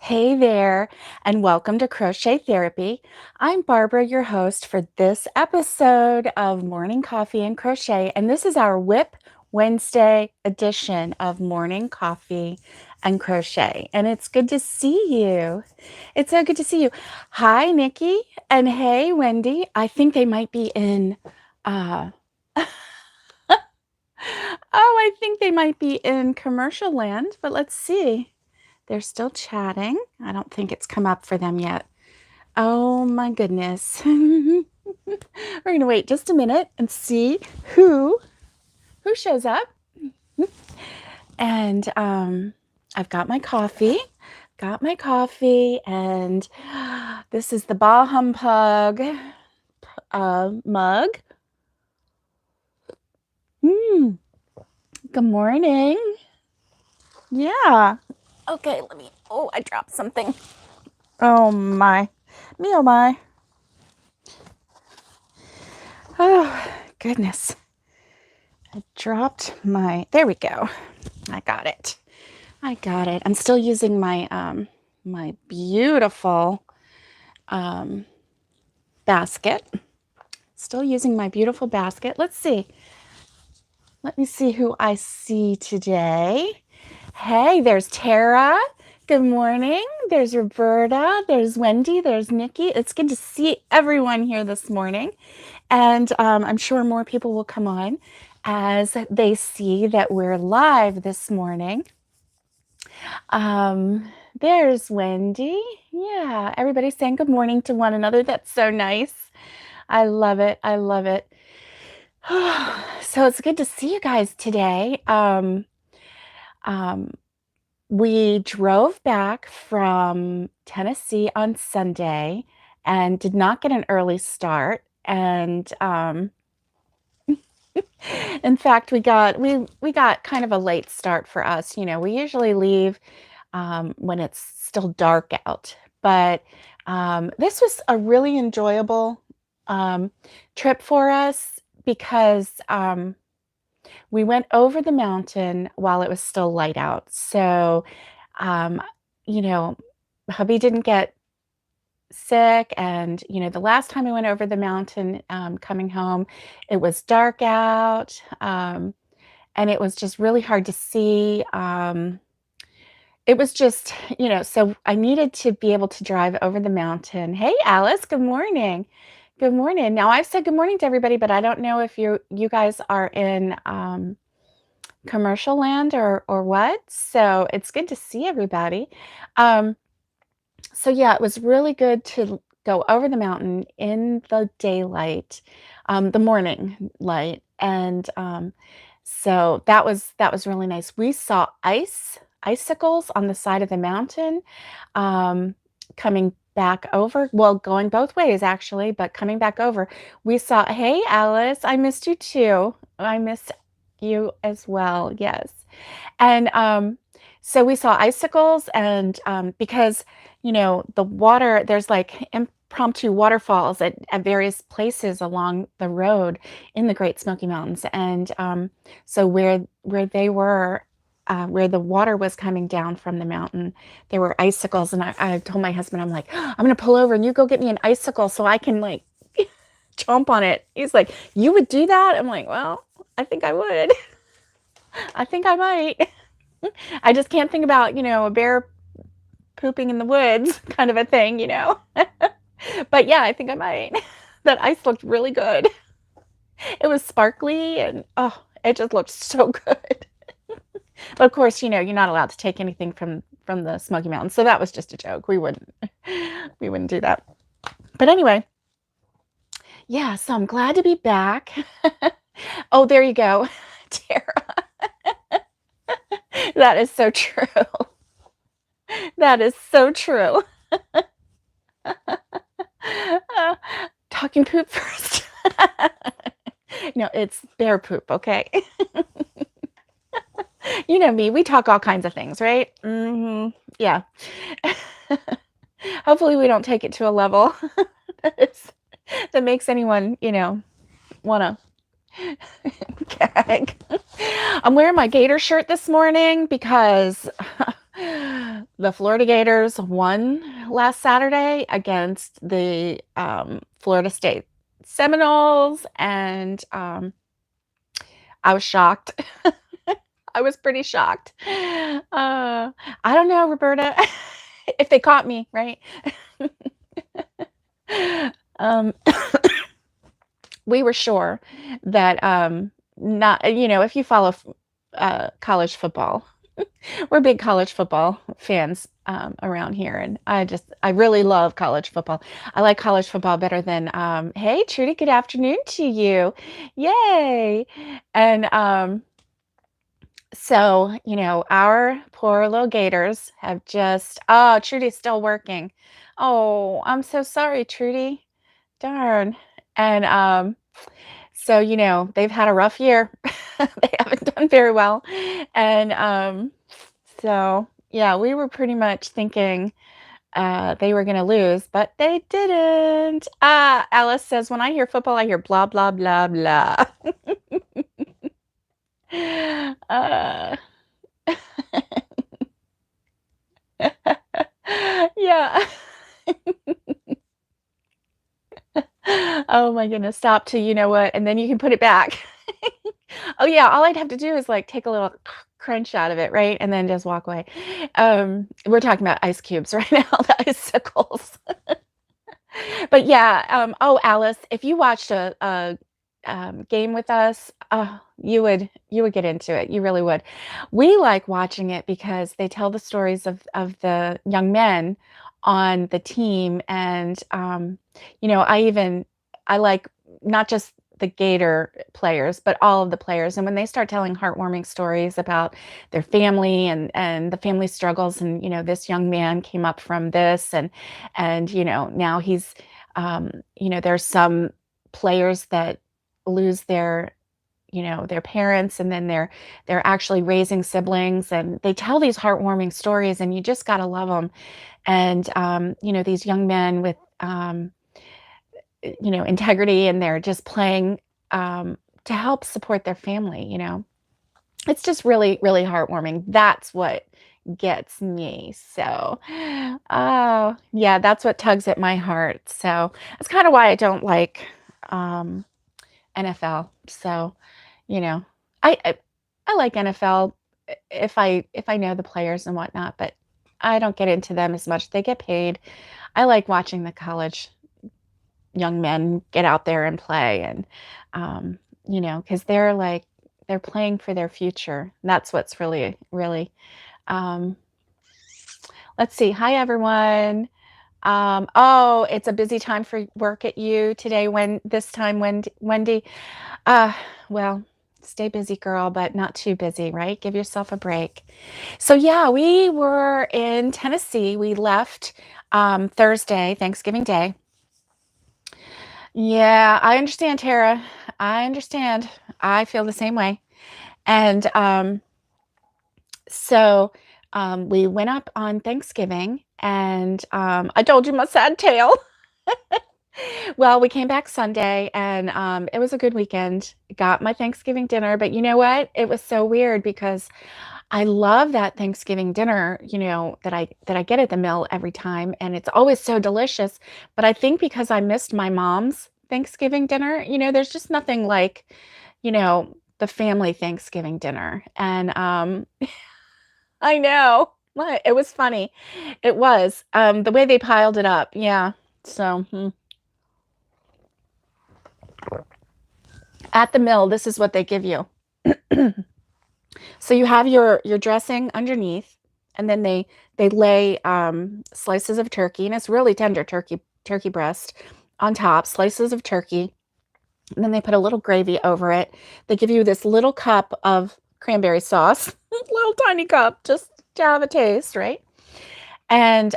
Hey there, and welcome to Crochet Therapy. I'm Barbara, your host for this episode of Morning Coffee and Crochet, and this is our WIP Wednesday edition of Morning Coffee and Crochet. And it's good to see you. It's so good to see you. Hi, Nikki, and hey, Wendy. I think they might be in. Uh, I think they might be in commercial land, but let's see. They're still chatting. I don't think it's come up for them yet. Oh my goodness. We're going to wait just a minute and see who shows up. And I've got my coffee. And this is the Bah Humbug mug. Good morning. Yeah. Okay, I dropped something. Oh my. Me oh my. Oh, goodness. I dropped there we go. I got it. I'm still using my my beautiful basket. Still using my beautiful basket. Let's see. Let me see who I see today. Hey, there's Tara. Good morning. There's Roberta. There's Wendy. There's Nikki. It's good to see everyone here this morning. And I'm sure more people will come on as they see that we're live this morning. There's Wendy. Yeah, everybody's saying good morning to one another. That's so nice. I love it. I love it. So it's good to see you guys today. We drove back from Tennessee on Sunday and did not get an early start. And in fact, we got kind of a late start for us. You know, we usually leave when it's still dark out, but this was a really enjoyable trip for us because we went over the mountain while it was still light out. So, you know, hubby didn't get sick, and the last time we went over the mountain, coming home, it was dark out, and it was just really hard to see. It was just, so I needed to be able to drive over the mountain. Hey, Alice, good morning. Good morning. Now I've said good morning to everybody, but I don't know if you guys are in commercial land or what. So it's good to see everybody. So yeah, it was really good to go over the mountain in the daylight, the morning light, and so that was really nice. We saw icicles on the side of the mountain, coming back over. Well, going both ways actually, but coming back over, we saw. Hey, Alice, I missed you too. I missed you as well. Yes, and so we saw icicles, and because the water, there's like impromptu waterfalls at various places along the road in the Great Smoky Mountains. And so where they were, where the water was coming down from the mountain, there were icicles. And I told my husband, I'm like, I'm going to pull over and you go get me an icicle so I can like jump on it. He's like, you would do that? I'm like, well, I think I would. I think I might. I just can't think about, a bear pooping in the woods kind of a thing, But yeah, I think I might. That ice looked really good. It was sparkly and it just looked so good. But of course, you're not allowed to take anything from the Smoky Mountains. So that was just a joke. We wouldn't do that. But anyway, yeah, so I'm glad to be back. Oh, there you go, Tara. That is so true. That is so true. Talking poop first. No, it's bear poop, okay? You know me, we talk all kinds of things, right? Yeah. Hopefully we don't take it to a level that makes anyone, want to gag. I'm wearing my gator shirt this morning because The Florida Gators won last Saturday against the Florida State Seminoles, and I was shocked. I was pretty shocked. I don't know, Roberta, if they caught me, right? um, we were sure that not, if you follow college football, we're big college football fans around here, and I really love college football. I like college football better than hey Trudy, good afternoon to you. Yay. And so, our poor little gators have just oh, Trudy's still working. Oh, I'm so sorry, Trudy. Darn. And so, they've had a rough year. They haven't done very well. And so, yeah, we were pretty much thinking they were going to lose, but they didn't. Alice says, when I hear football, I hear blah, blah, blah, blah. uh, yeah. Oh my goodness. Stop to you know what? And then you can put it back. Oh yeah, all I'd have to do is like take a little crunch out of it, right? And then just walk away. We're talking about ice cubes right now, the icicles. But yeah, oh Alice, if you watched a game with us, you would get into it. You really would. We like watching it because they tell the stories of the young men on the team, and I like not just the Gator players, but all of the players. And when they start telling heartwarming stories about their family and the family struggles, and this young man came up from this, and now he's there's some players that lose their parents, and then they're actually raising siblings, and they tell these heartwarming stories, and you just got to love them. And these young men with integrity, and they're just playing to help support their family. It's just really, really heartwarming. That's what gets me. So, oh, yeah, that's what tugs at my heart. So, that's kind of why I don't like NFL. So, you know, I like NFL if I know the players and whatnot, but I don't get into them as much. They get paid. I like watching the college young men get out there and play, and because they're playing for their future. That's what's really, really. Um, let's see. Hi, everyone. Oh, it's a busy time for work at you today. Wendy. Uh, well, stay busy, girl, but not too busy, right? Give yourself a break. So yeah, we were in Tennessee. We left Thursday, Thanksgiving Day. Yeah, I understand, Tara. I understand. I feel the same way. And so we went up on Thanksgiving, and I told you my sad tale. Well, we came back Sunday, and it was a good weekend. Got my Thanksgiving dinner, but you know what? It was so weird because I love that Thanksgiving dinner, that I get at the mill every time, and it's always so delicious. But I think because I missed my mom's Thanksgiving dinner, there's just nothing like, the family Thanksgiving dinner. And I know. What? It was funny. It was the way they piled it up. Yeah. So at the mill, this is what they give you. So you have your dressing underneath, and then they lay slices of turkey, and it's really tender turkey breast on top, slices of turkey, and then they put a little gravy over it. They give you this little cup of cranberry sauce, little tiny cup, just to have a taste, right? And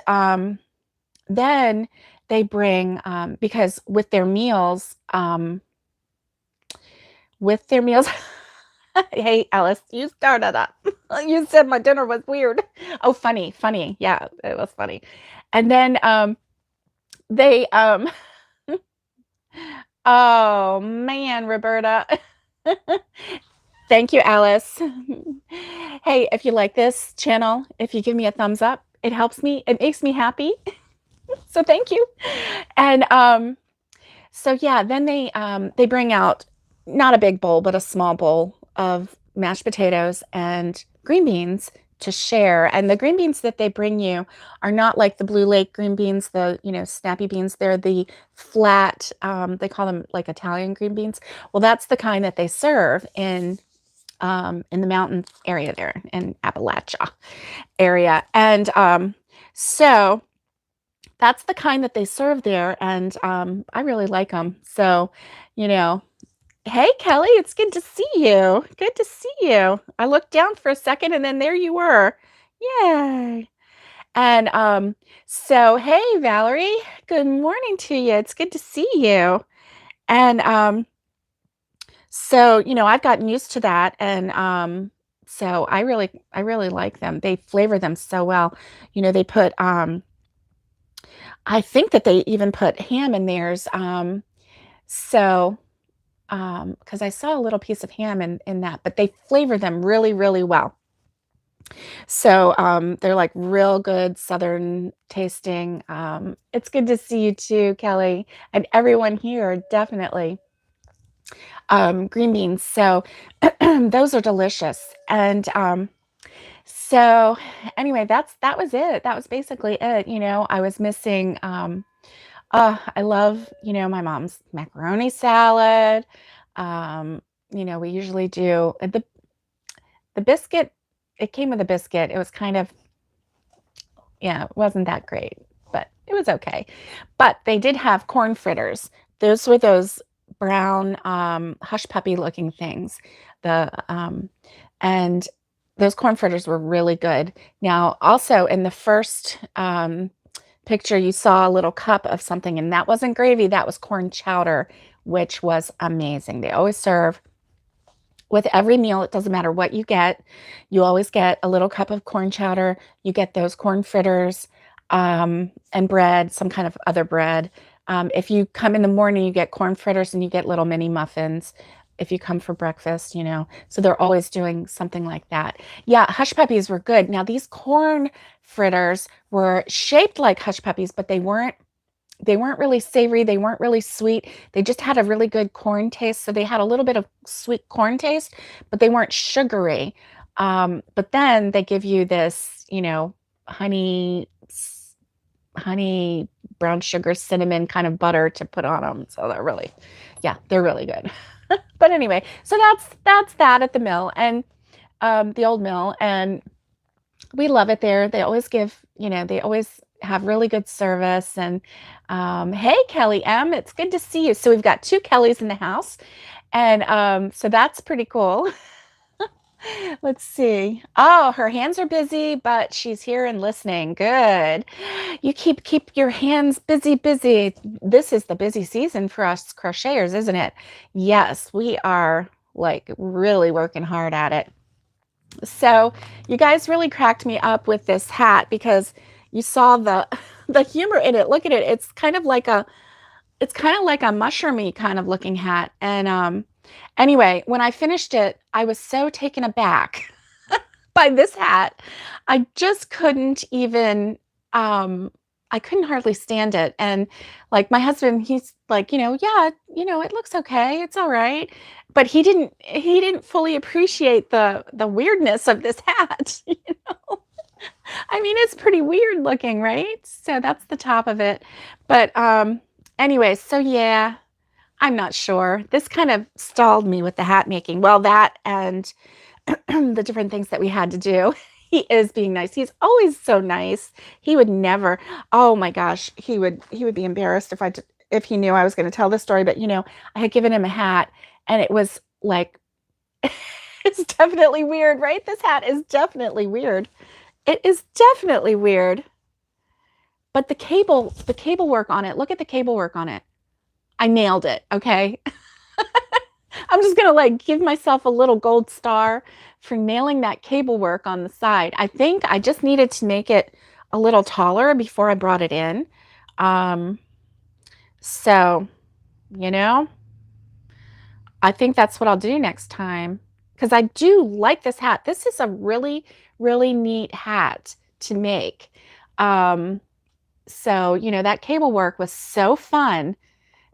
then they bring because with their meals. Hey, Alice, you started up. You said my dinner was weird. Oh, funny. Yeah, it was funny. And then they oh man, Roberta. Thank you, Alice. Hey, if you like this channel, if you give me a thumbs up, it helps me. It makes me happy. So thank you. And so yeah, then they bring out not a big bowl, but a small bowl of mashed potatoes and green beans to share. And the green beans that they bring you are not like the Blue Lake green beans, the snappy beans. They're the flat. They call them like Italian green beans. Well, that's the kind that they serve in the mountain area there in Appalachia area. And so that's the kind that they serve there. And I really like them. So, you know, hey, Kelly, it's good to see you. Good to see you. I looked down for a second and then there you were. Yay. And so, hey, Valerie, good morning to you. It's good to see you. And so, I've gotten used to that. And so I really like them. They flavor them so well. They put I think that they even put ham in theirs. So because I saw a little piece of ham in that, but they flavor them really, really well. So they're like real good Southern tasting. It's good to see you too, Kelly, and everyone here, definitely. Green beans. So those are delicious. And so anyway, that was it. That was basically it. I was missing I love, my mom's macaroni salad. We usually do the biscuit. It came with a biscuit. It was kind of, yeah, it wasn't that great, but it was okay. But they did have corn fritters. Those were those brown hush puppy looking things. The and those corn fritters were really good. Now, also in the first picture, you saw a little cup of something, and that wasn't gravy. That was corn chowder, which was amazing. They always serve with every meal. It doesn't matter what you get. You always get a little cup of corn chowder. You get those corn fritters and bread, some kind of other bread. If you come in the morning, you get corn fritters and you get little mini muffins. If you come for breakfast, so they're always doing something like that. Yeah, hush puppies were good. Now these corn fritters were shaped like hush puppies, but they weren't really savory. They weren't really sweet. They just had a really good corn taste. So they had a little bit of sweet corn taste, but they weren't sugary. But then they give you this, honey, brown sugar, cinnamon kind of butter to put on them. So they're really good. But anyway, so that's that at the mill and the old mill, and we love it there. They always they always have really good service. And hey, Kelly M, it's good to see you. So we've got 2 Kellys in the house, and so that's pretty cool. Let's see. Oh, her hands are busy, but she's here and listening. Good. You keep your hands busy, busy. This is the busy season for us crocheters, isn't it? Yes, we are like really working hard at it. So you guys really cracked me up with this hat because you saw the the humor in it. Look at it. It's kind of like a mushroomy kind of looking hat. And anyway, when I finished it, I was so taken aback by this hat. I just couldn't even I couldn't hardly stand it. And like my husband, he's like, yeah, it looks okay. It's all right. But he didn't fully appreciate the weirdness of this hat. I mean, it's pretty weird looking, right? So that's the top of it. But anyway, so yeah, I'm not sure. This kind of stalled me with the hat making. Well, that and the different things that we had to do. He is being nice. He's always so nice. He would never. Oh my gosh, he would be embarrassed if he knew I was going to tell this story. But I had given him a hat, and it was like, it's definitely weird, right? This hat is definitely weird. It is definitely weird. But the cable work on it. Look at the cable work on it. I nailed it. Okay. I'm just gonna like give myself a little gold star for nailing that cable work on the side. I think I just needed to make it a little taller before I brought it in. So, I think that's what I'll do next time. because I do like this hat. This is a really, really neat hat to make. Um, so, that cable work was so fun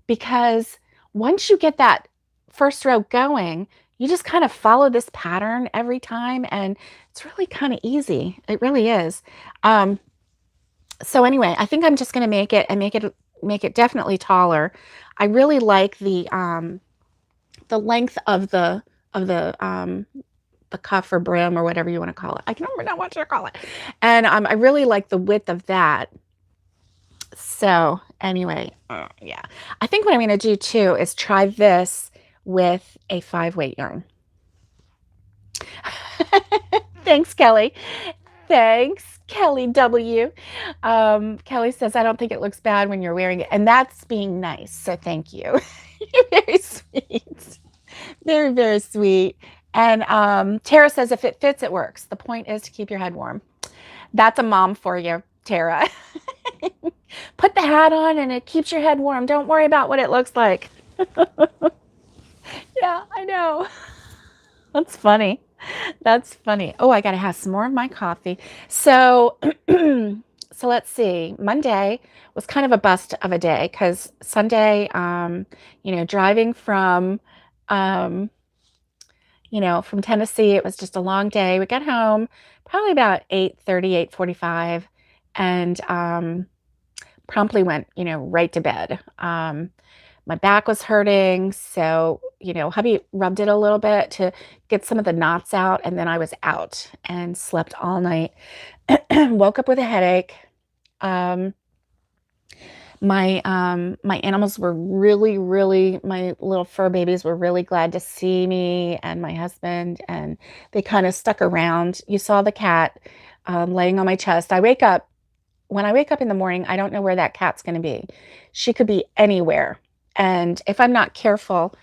because once you get that first row going, you just kind of follow this pattern every time, and it's really kind of easy. It really is. So anyway, I think I'm just going to make it and make it definitely taller. I really like the length of the cuff or brim or whatever you want to call it. I can't remember what to call it. And I really like the width of that. So anyway, yeah. I think what I'm going to do too is try this with a 5-weight yarn. Thanks, Kelly. Thanks, Kelly W. Kelly says, I don't think it looks bad when you're wearing it. And that's being nice. So thank you. You're very sweet. Very, very sweet. And Tara says, if it fits, it works. The point is to keep your head warm. That's a mom for you, Tara. Put the hat on and it keeps your head warm. Don't worry about what it looks like. Yeah, I know. That's funny. That's funny. Oh, I got to have some more of my coffee. So, so let's see. Monday was kind of a bust of a day because Sunday, driving from, from Tennessee, it was just a long day. We got home probably about 8:30, 8:45, and promptly went, right to bed. My back was hurting, so, hubby rubbed it a little bit to get some of the knots out, and then I was out and slept all night. Woke up with a headache. My animals were really, really, my little fur babies were really glad to see me and my husband, and they kind of stuck around. You saw the cat laying on my chest. When I wake up in the morning, I don't know where that cat's going to be. She could be anywhere. And if I'm not careful,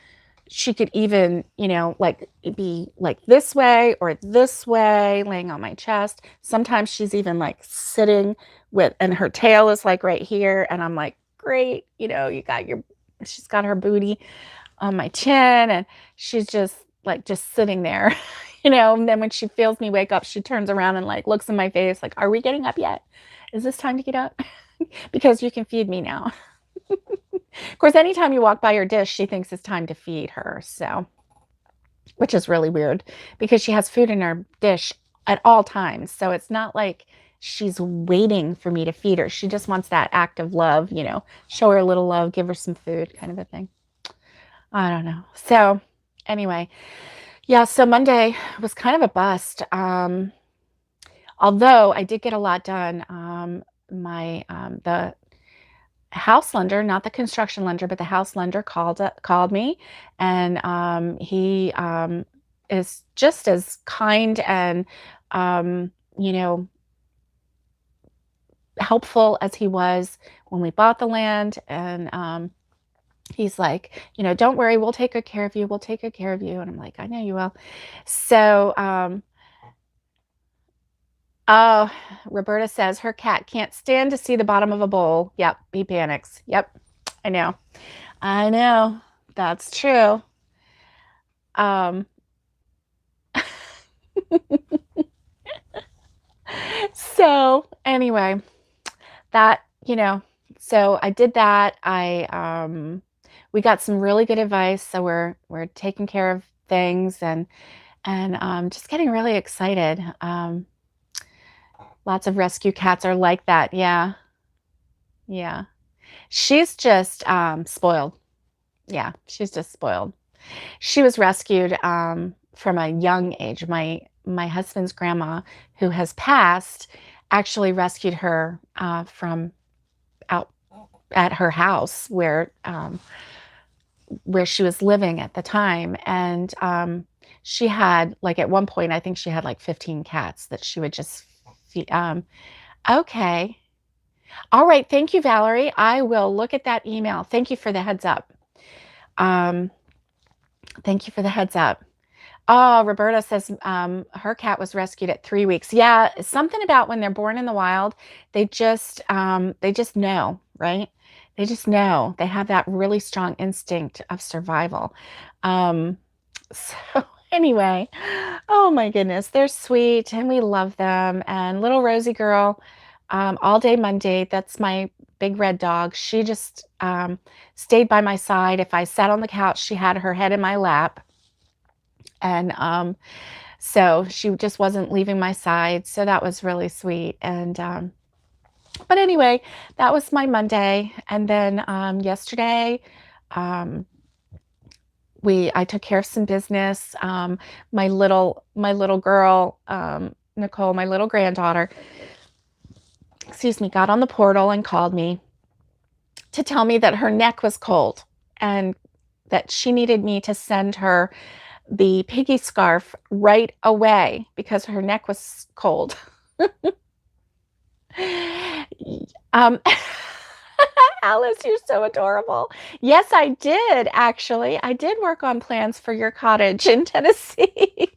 she could even, be like this way or this way, laying on my chest. Sometimes she's even like sitting and her tail is like right here. And I'm like, great, she's got her booty on my chin and she's just sitting there, and then when she feels me wake up, she turns around and like looks in my face like, are we getting up yet? Is this time to get up? Because you can feed me now. Of course, anytime you walk by her dish, she thinks it's time to feed her. So, which is really weird because she has food in her dish at all times. So it's not like she's waiting for me to feed her. She just wants that act of love, show her a little love, give her some food kind of a thing. I don't know. So anyway, yeah, so Monday was kind of a bust. Although I did get a lot done. The house lender, not the construction lender, but the house lender called me, and he is just as kind and helpful as he was when we bought the land. And he's like, don't worry, we'll take good care of you. We'll take good care of you. And I'm like, I know you will. So oh, Roberta says her cat can't stand to see the bottom of a bowl. Yep, he panics. Yep, I know. I know. That's true. Um, so anyway, so I did that. We got some really good advice. So we're taking care of things and just getting really excited. Lots of rescue cats are like that. Yeah. Yeah. She's just spoiled. Yeah, she's just spoiled. She was rescued from a young age. My husband's grandma, who has passed, actually rescued her from out at her house where she was living at the time. And she had, like, at one point, I think she had like 15 cats that she would just feed. Okay. All right. Thank you, Valerie. I will look at that email. Thank you for the heads up. Thank you for the heads up. Oh, Roberta says her cat was rescued at 3 weeks. Yeah, something about when they're born in the wild, they just know, right? They just know. They have that really strong instinct of survival. So Anyway, oh my goodness, they're sweet and we love them. And little Rosie girl, all day Monday, that's my big red dog. She just stayed by my side. If I sat on the couch, she had her head in my lap. And so she just wasn't leaving my side. So that was really sweet. And but anyway, that was my Monday. And then yesterday, um, I took care of some business. My little girl, Nicole, my little granddaughter, excuse me, got on the portal and called me to tell me that her neck was cold and that she needed me to send her the piggy scarf right away because her neck was cold. um, Alice, you're so adorable. Yes, I did actually. I did work on plans for your cottage in Tennessee.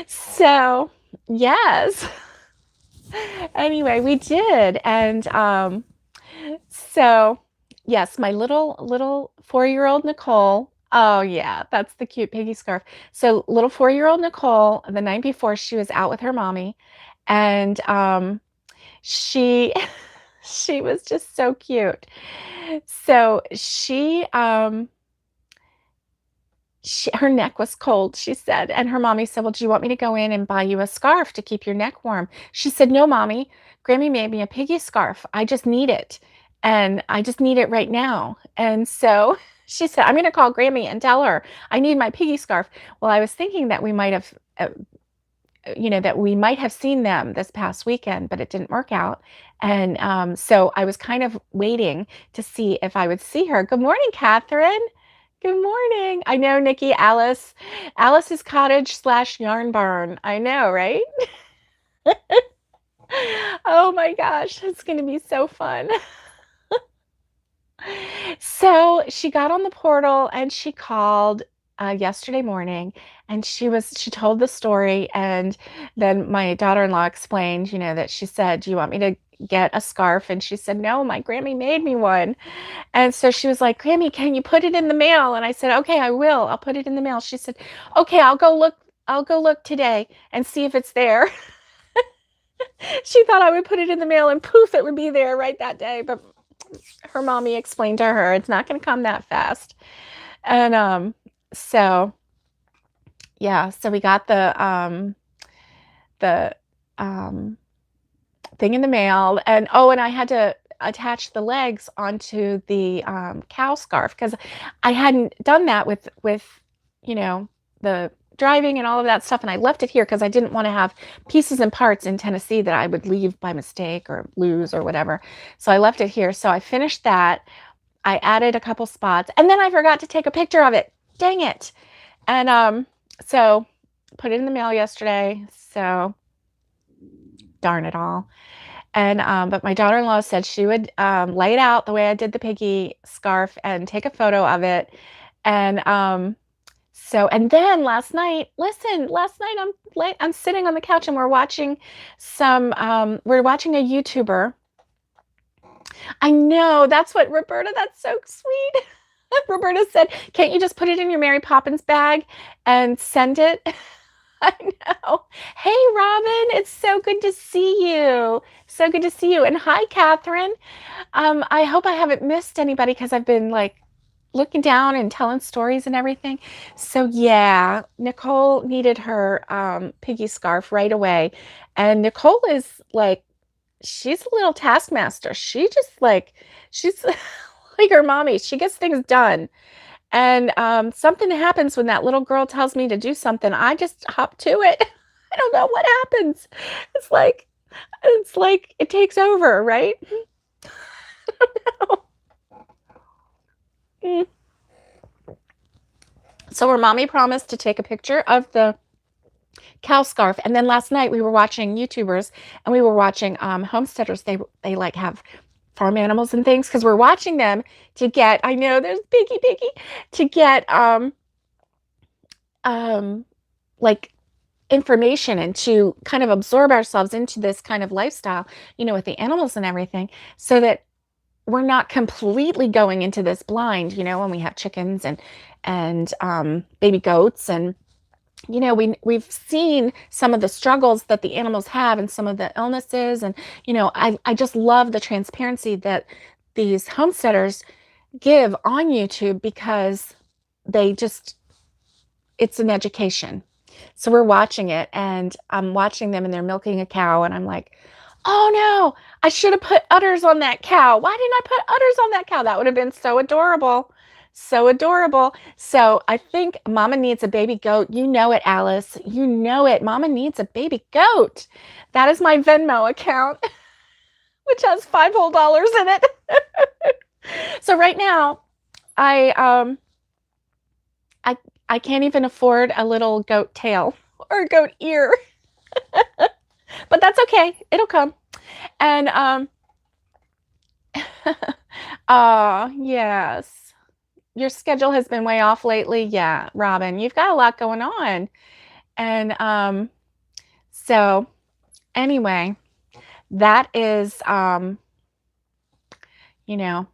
So, yes. Anyway, we did. And so yes, my little 4-year-old Nicole. Oh yeah, that's the cute piggy scarf. So little 4-year-old Nicole, the night before she was out with her mommy, and she she was just so cute. So her neck was cold, she said, and her mommy said, "Well, do you want me to go in and buy you a scarf to keep your neck warm?" She said, "No, mommy, Grammy made me a piggy scarf. I just need it, and I just need it right now." And so she said, "I'm going to call Grammy and tell her I need my piggy scarf." Well, I was thinking that we might have seen them this past weekend, but it didn't work out. And so I was kind of waiting to see if I would see her. Good morning, Catherine. Good morning. I know, Nikki, Alice's cottage slash yarn barn. I know, right? Oh my gosh, it's going to be so fun. So she got on the portal and she called yesterday morning, and she told the story. And then my daughter-in-law explained, that she said, "Do you want me to get a scarf?" And she said, "No, my Grammy made me one." And so she was like, "Grammy, can you put it in the mail?" And I said, "Okay, I will. I'll put it in the mail." She said, "Okay, I'll go look today and see if it's there." She thought I would put it in the mail and poof, it would be there right that day. But her mommy explained to her it's not going to come that fast. And so yeah, so we got the thing in the mail. And I had to attach the legs onto the cow scarf because I hadn't done that with the driving and all of that stuff. And I left it here because I didn't want to have pieces and parts in Tennessee that I would leave by mistake or lose or whatever. So I left it here. So I finished that. I added a couple spots, and then I forgot to take a picture of it. Dang it. And so put it in the mail yesterday. So darn it all. And but my daughter-in-law said she would lay it out the way I did the piggy scarf and take a photo of it. And and then last night I'm sitting on the couch and we're watching a YouTuber. I know, that's so sweet. Roberta said, "Can't you just put it in your Mary Poppins bag and send it?" I know. Hey, Robin, it's so good to see you. So good to see you. And hi, Catherine. I hope I haven't missed anybody because I've been like looking down and telling stories and everything. So yeah, Nicole needed her piggy scarf right away. And Nicole is like, she's a little taskmaster. She's like her mommy. She gets things done. And something happens when that little girl tells me to do something. I just hop to it. I don't know what happens. It's like it takes over, right? I don't know. Mm. So her mommy promised to take a picture of the cow scarf. And then last night we were watching YouTubers, and we were watching homesteaders. They like have farm animals and things, because we're watching them to get, I know there's Piggy to get like information and to kind of absorb ourselves into this kind of lifestyle, with the animals and everything, so that we're not completely going into this blind, when we have chickens and baby goats, and we've seen some of the struggles that the animals have and some of the illnesses, and I just love the transparency that these homesteaders give on YouTube, because they just it's an education. So we're watching it, and I'm watching them, and they're milking a cow, and I'm like, oh no, I should have put udders on that cow. Why didn't I put udders on that cow? That would have been so adorable. So adorable. So I think Mama needs a baby goat. You know it, Alice. You know it. Mama needs a baby goat. That is my Venmo account, which has $5 whole in it. So right now, I I I can't even afford a little goat tail or a goat ear. But that's okay. It'll come. And yes. Your schedule has been way off lately. Yeah, Robin, you've got a lot going on. And so anyway, that is you know.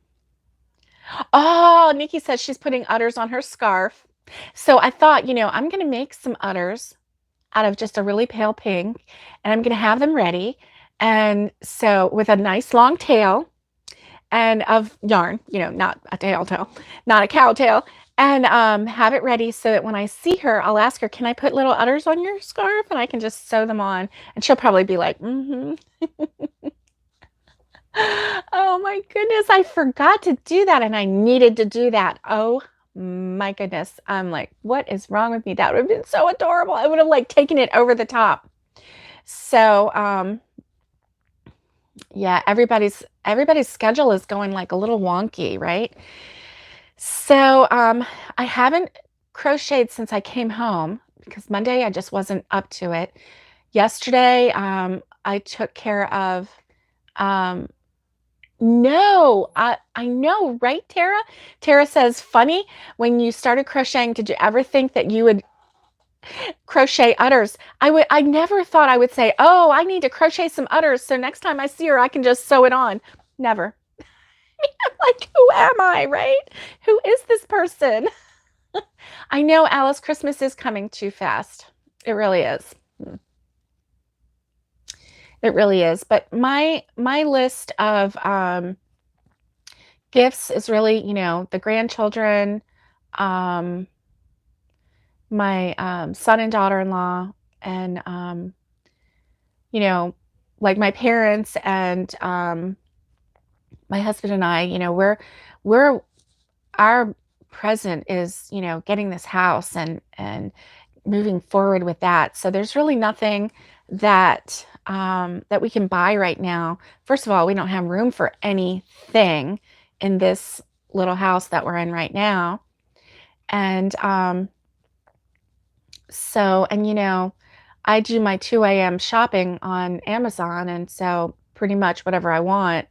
Oh, Nikki says she's putting udders on her scarf. So I thought, I'm going to make some udders out of just a really pale pink, and I'm going to have them ready. And so with a nice long tail and of yarn, not a tail, not a cow tail, and have it ready so that when I see her, I'll ask her, can I put little udders on your scarf? And I can just sew them on. And she'll probably be like, mm-hmm. Oh my goodness, I forgot to do that, and I needed to do that. Oh my goodness. I'm like, what is wrong with me? That would have been so adorable. I would have taken it over the top. So yeah, everybody's schedule is going a little wonky, right? So I haven't crocheted since I came home, because Monday I just wasn't up to it. Yesterday I took care of no, I know, right, Tara? Tara says, funny, when you started crocheting, did you ever think that you would crochet udders? I never thought I would say, oh, I need to crochet some udders, so next time I see her, I can just sew it on. Never. I'm like, who am I, right? Who is this person? I know, Alice, Christmas is coming too fast. It really is. It really is. But my list of gifts is really, the grandchildren, my son and daughter-in-law, and my parents and my husband and I, we're our present is, getting this house and moving forward with that. So there's really nothing that that we can buy right now. First of all, we don't have room for anything in this little house that we're in right now. And I do my 2 a.m. shopping on Amazon, and so pretty much whatever I want,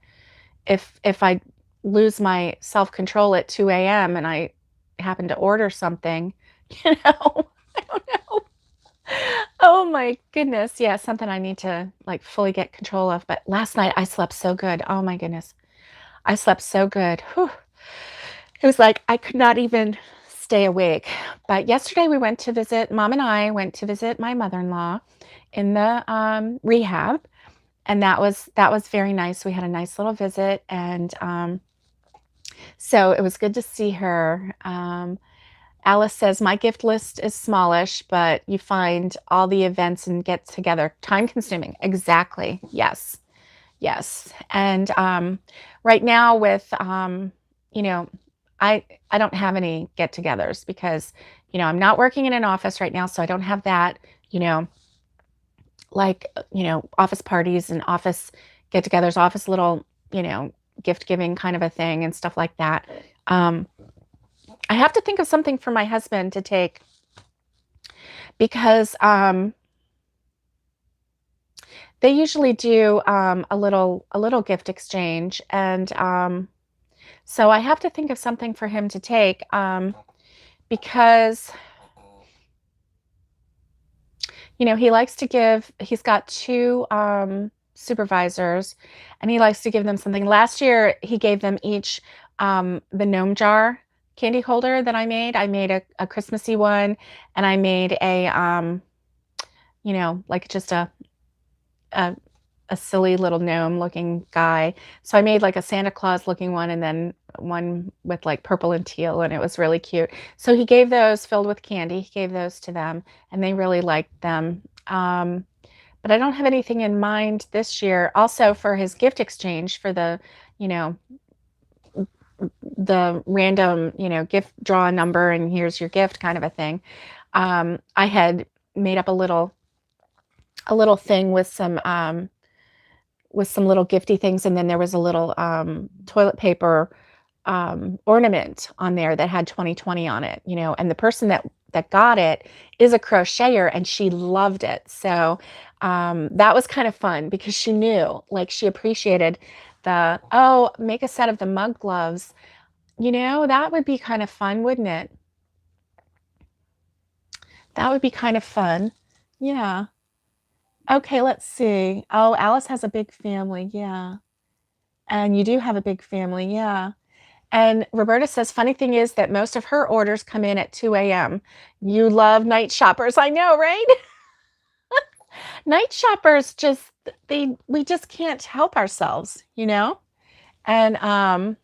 if I lose my self-control at 2 a.m. and I happen to order something, I don't know. Oh my goodness. Yeah, something I need to fully get control of. But last night I slept so good. Oh my goodness. I slept so good. Whew. It was like I could not even stay awake. But yesterday Mom and I went to visit my mother-in-law in the rehab. And that was very nice. We had a nice little visit, and so it was good to see her. Alice says, my gift list is smallish, but you find all the events and get together time consuming. Exactly. Yes. Yes. And right now with, I don't have any get-togethers because, I'm not working in an office right now, so I don't have that, office parties and office get-togethers, office little, gift giving kind of a thing and stuff like that. I have to think of something for my husband to take, because they usually do a little gift exchange, and so I have to think of something for him to take, because he likes to give. He's got two supervisors, and he likes to give them something. Last year, he gave them each the gnome jar candy holder that I made. I made a Christmassy one, and I made a, like just a a silly little gnome looking guy. So I made like a Santa Claus looking one and then one with like purple and teal, and it was really cute. So he gave those filled with candy. He gave those to them and they really liked them. But I don't have anything in mind this year. Also for his gift exchange for you know, the random, gift, draw a number and here's your gift kind of a thing. I had made up a little thing with some little gifty things, and then there was a little toilet paper ornament on there that had 2020 on it, and the person that got it is a crocheter and she loved it. So that was kind of fun because she knew, like, she appreciated make a set of the mug gloves. That would be kind of fun, wouldn't it? That would be kind of fun. Yeah. Okay, let's see. Oh, Alice has a big family. Yeah. And you do have a big family. Yeah. And Roberta says, funny thing is that most of her orders come in at 2 a.m. You love night shoppers. I know, right? Night shoppers we just can't help ourselves, And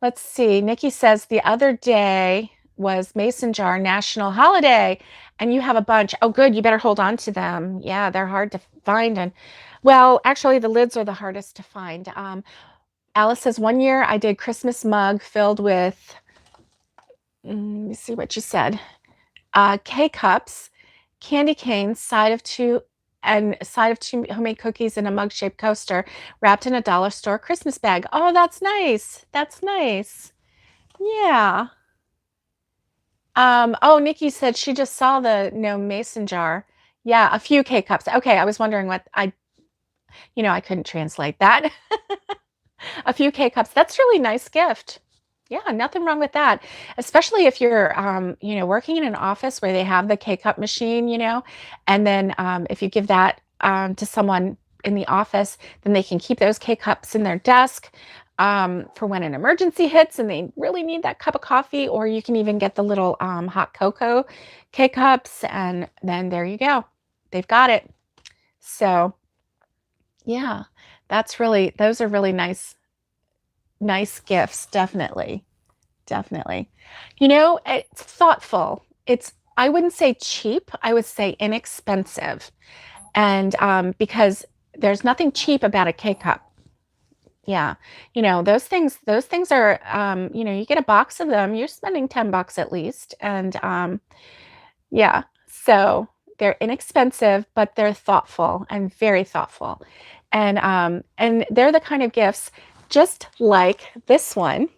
let's see. Nikki says the other day was Mason jar national holiday and you have a bunch. Oh, good. You better hold on to them. Yeah, they're hard to find. And well, actually the lids are the hardest to find. Alice says, one year I did Christmas mug filled with, let me see what you said, K-cups, candy canes, side of two homemade cookies in a mug-shaped coaster wrapped in a dollar store Christmas bag. Oh, that's nice. That's nice. Yeah. Oh, Nikki said she just saw the mason jar. Yeah, a few K-cups. Okay, I was wondering what I couldn't translate that. A few K-cups. That's really nice gift. Yeah, nothing wrong with that. Especially if you're, working in an office where they have the K-cup machine, and then if you give that to someone in the office, then they can keep those K-cups in their desk for when an emergency hits and they really need that cup of coffee, or you can even get the little hot cocoa K-cups, and then there you go. They've got it. So, yeah, those are really nice gifts, definitely. Definitely. It's thoughtful. I wouldn't say cheap, I would say inexpensive. And because there's nothing cheap about a K-cup. Yeah. Those things are, you get a box of them, you're spending $10 at least. And yeah, so they're inexpensive, but they're thoughtful and very thoughtful. And they're the kind of gifts, just like this one.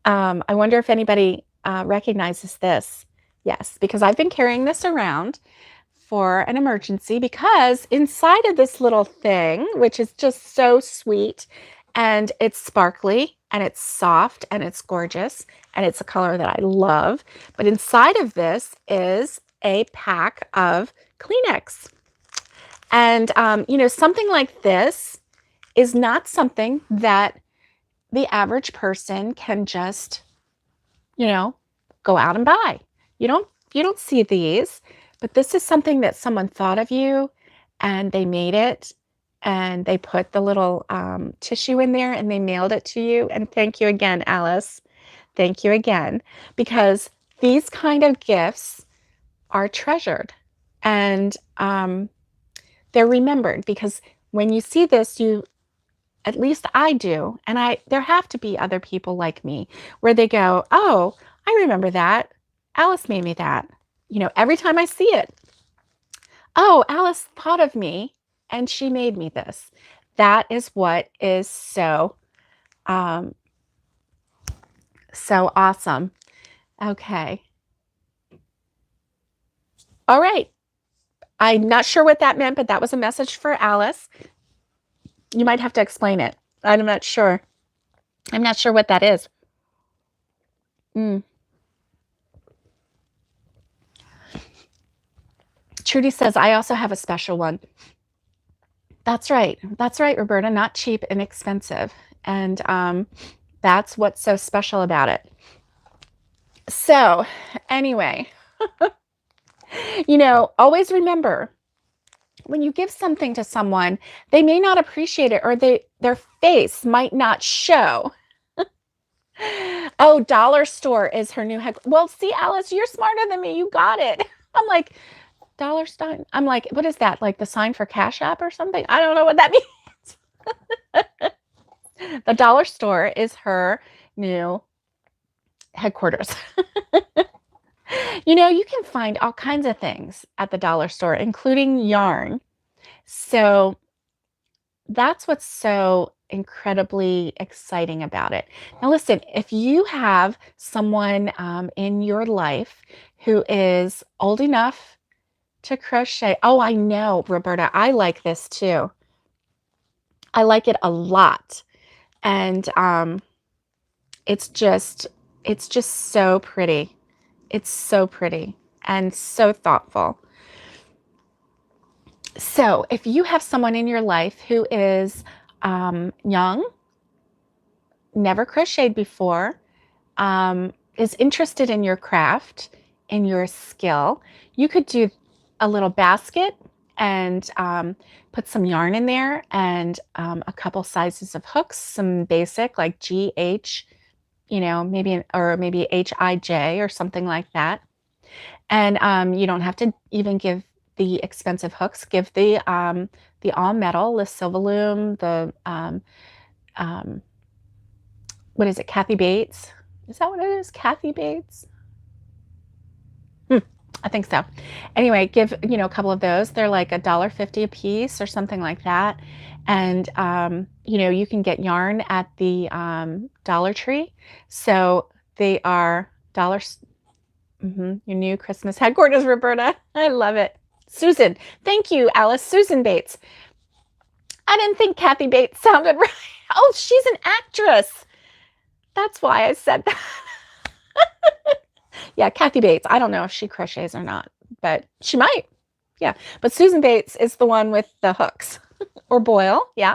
I wonder if anybody recognizes this. Yes, because I've been carrying this around for an emergency, because inside of this little thing, which is just so sweet, and it's sparkly and it's soft and it's gorgeous and it's a color that I love, but inside of this is a pack of Kleenex. And, something like this is not something that the average person can just, go out and buy. You don't see these, but this is something that someone thought of you and they made it and they put the little tissue in there and they mailed it to you. And thank you again, Alice. Thank you again, because these kind of gifts are treasured and they're remembered, because when you see this, at least I do, and there have to be other people like me where they go, oh, I remember that. Alice made me that. Every time I see it, oh, Alice thought of me and she made me this. That is what is so awesome. Okay. All right. I'm not sure what that meant, but that was a message for Alice. You might have to explain it. I'm not sure. I'm not sure what that is. Trudy says, I also have a special one. That's right. That's right, Roberta. Not cheap and expensive. And that's what's so special about it. So, anyway, always remember when you give something to someone, they may not appreciate it or their face might not show. Oh, dollar store is her new head. Well, see, Alice, you're smarter than me. You got it. I'm like, dollar sign. I'm like, what is that? Like the sign for Cash App or something? I don't know what that means. The dollar store is her new headquarters. You can find all kinds of things at the dollar store, including yarn. So that's what's so incredibly exciting about it. Now, listen, if you have someone in your life who is old enough to crochet, oh, I know, Roberta, I like this too. I like it a lot. And it's just so pretty. It's so pretty and so thoughtful. So if you have someone in your life who is young, never crocheted before, is interested in your craft, in your skill, you could do a little basket and put some yarn in there and a couple sizes of hooks, some basic like GH, maybe HIJ or something like that. And you don't have to even give the expensive hooks. Give the all metal, the Silverloom, the what is it, Kathy Bates? Is that what it is? Kathy Bates? I think so. Anyway, give a couple of those. They're like $1.50 a piece or something like that. And you can get yarn at the Dollar Tree. So they are dollars. Your new Christmas headquarters, Roberta. I love it. Susan. Thank you, Alice. Susan Bates. I didn't think Kathy Bates sounded right. Oh, she's an actress. That's why I said that. Yeah, Kathy Bates. I don't know if she crochets or not, but she might. Yeah, but Susan Bates is the one with the hooks or Boyle. Yeah,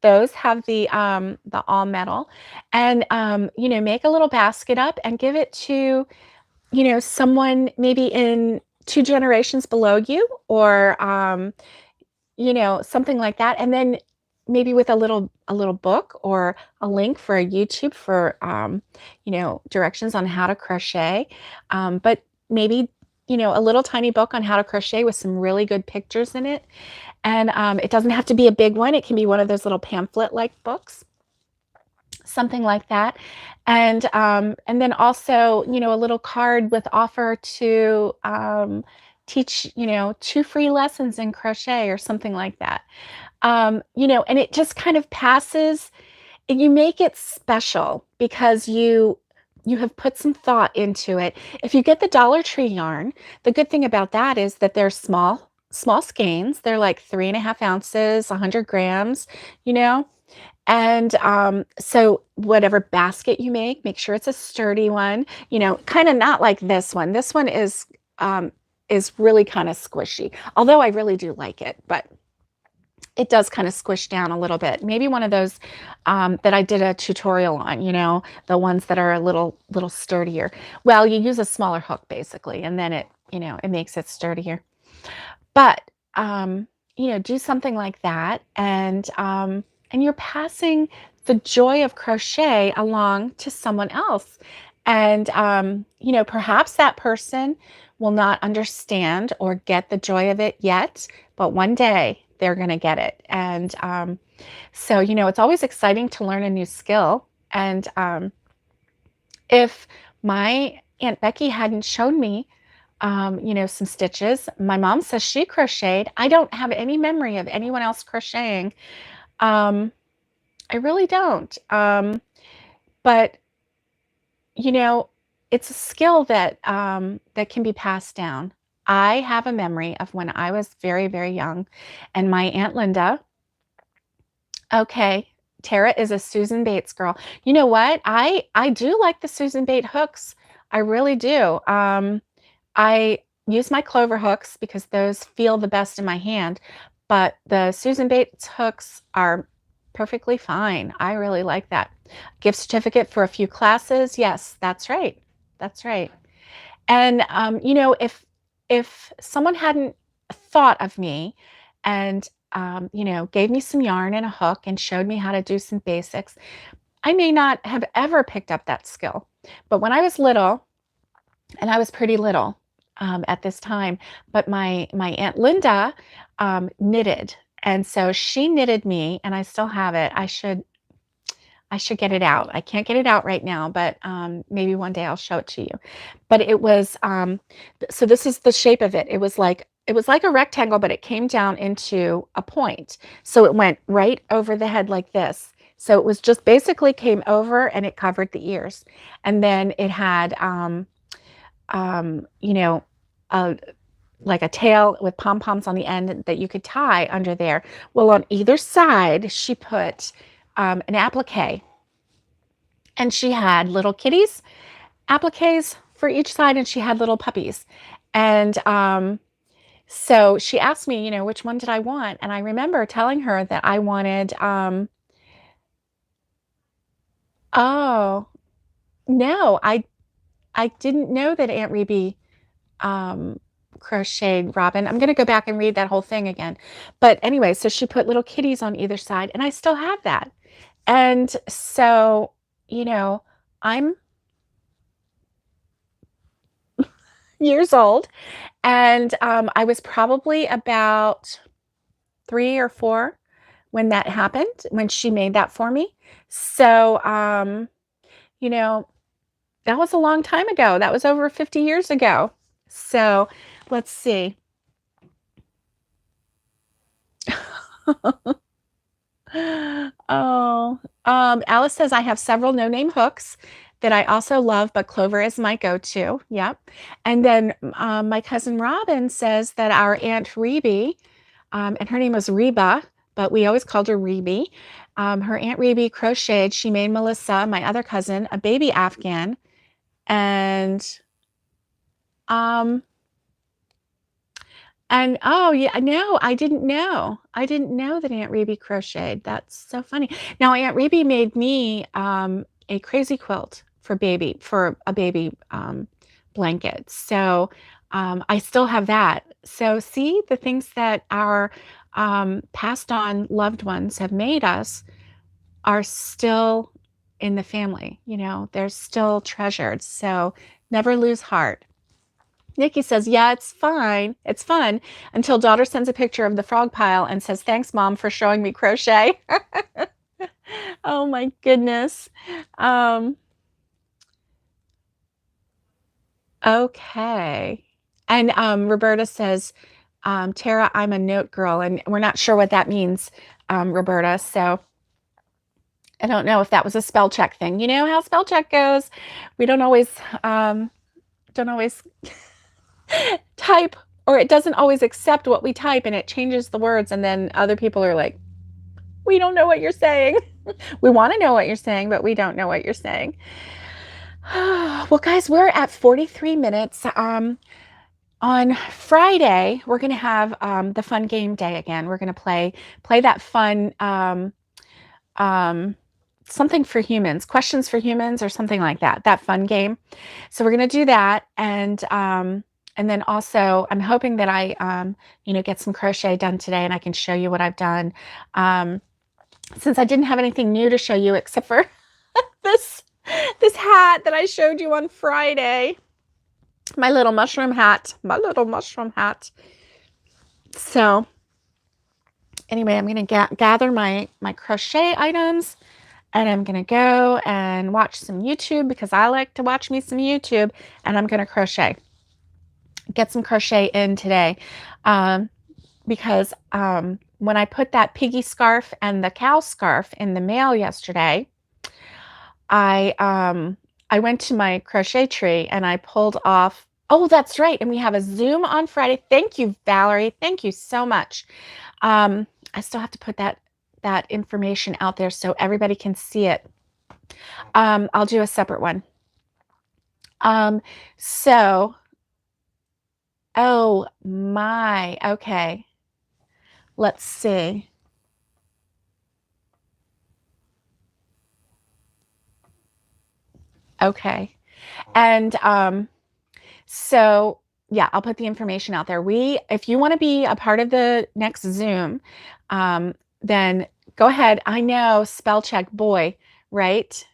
those have the all metal, and make a little basket up and give it to someone maybe in 2 generations below you, or something like that, and then maybe with a little book or a link for a YouTube for directions on how to crochet, but maybe a little tiny book on how to crochet with some really good pictures in it. And it doesn't have to be a big one. It can be one of those little pamphlet like books, something like that. And then also a little card with offer to teach 2 free lessons in crochet or something like that. And it just kind of passes. You make it special because you have put some thought into it. If you get the Dollar Tree yarn, the good thing about that is that they're small skeins. They're like 3.5 ounces, 100 grams, and so whatever basket you make sure it's a sturdy one, kind of not like this one. This one is really kind of squishy, although I really do like it, but it does kind of squish down a little bit. Maybe one of those that I did a tutorial on, the ones that are a little sturdier. Well, you use a smaller hook basically, and then it makes it sturdier. But do something like that, and you're passing the joy of crochet along to someone else. And perhaps that person will not understand or get the joy of it yet, but one day they're going to get it. And so it's always exciting to learn a new skill. And if my Aunt Becky hadn't shown me some stitches, my mom says she crocheted. I don't have any memory of anyone else crocheting. I really don't. But it's a skill that that can be passed down. I have a memory of when I was very, very young, and my Aunt Linda. Okay, Tara is a Susan Bates girl. You know what? I do like the Susan Bates hooks. I really do. I use my clover hooks because those feel the best in my hand. but the Susan Bates hooks are perfectly fine. I really like that. Gift certificate for a few classes. Yes, that's right. That's right. And if someone hadn't thought of me and gave me some yarn and a hook and showed me how to do some basics, I may not have ever picked up that skill. But when I was little, and I was pretty little at this time, but my Aunt Linda knitted, and so she knitted me, and I still have it. I should get it out. I can't get it out right now, but maybe one day I'll show it to you. But it was so this is the shape of it. It was like a rectangle, but it came down into a point. So it went right over the head like this. So it was just basically came over and it covered the ears. And then it had you know, like a tail with pom-poms on the end that you could tie under there. Well, on either side, she put an applique. And she had little kitties, appliques for each side, and she had little puppies. And so she asked me, which one did I want? And I remember telling her that I wanted, oh, no, I didn't know that Aunt Reby crocheted Robin. I'm going to go back and read that whole thing again. But anyway, so she put little kitties on either side, and I still have that. And so, I'm years old, and I was probably about 3 or 4 when that happened, when she made that for me. So, you know, that was a long time ago. That was over 50 years ago. So let's see. Oh, Alice says, I have several no-name hooks that I also love, but Clover is my go-to. Yep. And then my cousin Robin says that our Aunt Reby, and her name was Reba, but we always called her Reby. Her Aunt Reby crocheted. She made Melissa, my other cousin, a baby Afghan. Um, and oh yeah, no, I didn't know. I didn't know that Aunt Reby crocheted. That's so funny. Now Aunt Reby made me a crazy quilt for a baby blanket. So I still have that. So see, the things that our passed on loved ones have made us are still in the family. They're still treasured. So never lose heart. Nikki says, yeah, it's fine. It's fun until daughter sends a picture of the frog pile and says, thanks, Mom, for showing me crochet. Oh, my goodness. Okay. And Roberta says, Tara, I'm a note girl. And we're not sure what that means, Roberta. So I don't know if that was a spell check thing. You know how spell check goes. We don't always type, or it doesn't always accept what we type, and it changes the words, and then other people are like, we don't know what you're saying. We want to know what you're saying, but we don't know what you're saying. Well, guys, we're at 43 minutes. On Friday, we're going to have the fun game day again. We're going to play that fun something for humans, questions for humans, or something like that fun game. So we're going to do that. And then also I'm hoping that I, get some crochet done today and I can show you what I've done. Since I didn't have anything new to show you except for this hat that I showed you on Friday, my little mushroom hat. So anyway, I'm going to gather my crochet items. And I'm going to go and watch some YouTube because I like to watch me some YouTube. And I'm going to crochet. Get some crochet in today. Because when I put that piggy scarf and the cow scarf in the mail yesterday, I went to my crochet tree and I pulled off. Oh, that's right. And we have a Zoom on Friday. Thank you, Valerie. Thank you so much. I still have to put that information out there so everybody can see it. I'll do a separate one. Oh my, okay. Let's see. Okay. And so yeah, I'll put the information out there. If you want to be a part of the next Zoom, um, then go ahead. I know spell check boy, right?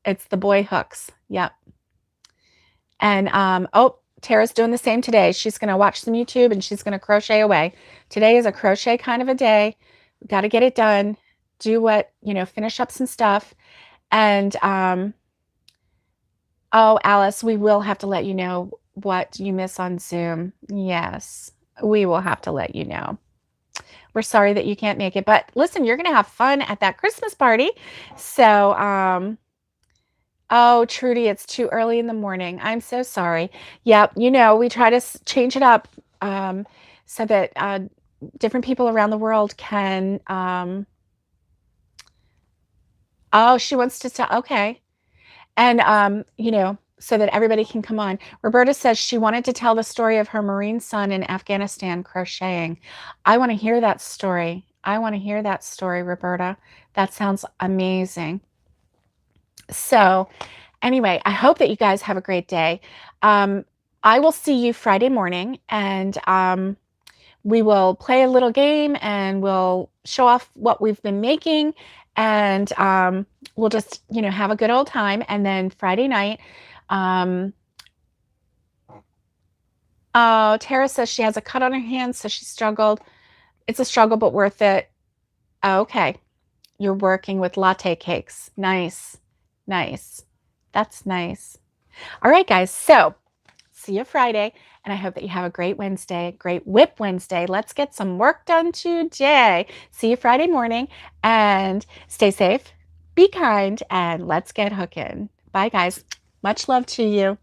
It's the boy hooks. Yep. And oh, Tara's doing the same today. She's going to watch some YouTube and she's going to crochet away. Today is a crochet kind of a day. We got to get it done. Do what, finish up some stuff. And oh, Alice, we will have to let you know what you miss on Zoom. Yes, we will have to let you know. We're sorry that you can't make it, but listen, you're going to have fun at that Christmas party. So, oh, Trudy, it's too early in the morning. I'm so sorry. Yep, we try to change it up so that different people around the world can. Oh, she wants to tell. Okay. And, so that everybody can come on. Roberta says she wanted to tell the story of her Marine son in Afghanistan crocheting. I want to hear that story. I want to hear that story, Roberta. That sounds amazing. So, anyway, I hope that you guys have a great day. I will see you Friday morning, and we will play a little game and we'll show off what we've been making, and we'll just, have a good old time. And then Friday night, oh, Tara says she has a cut on her hand, so she struggled. It's a struggle, but worth it. Oh, okay. You're working with latte cakes. Nice. Nice. That's nice. All right, guys. So see you Friday, and I hope that you have a great Wednesday, great WIP Wednesday. Let's get some work done today. See you Friday morning, and stay safe, be kind, and let's get hooking. Bye, guys. Much love to you.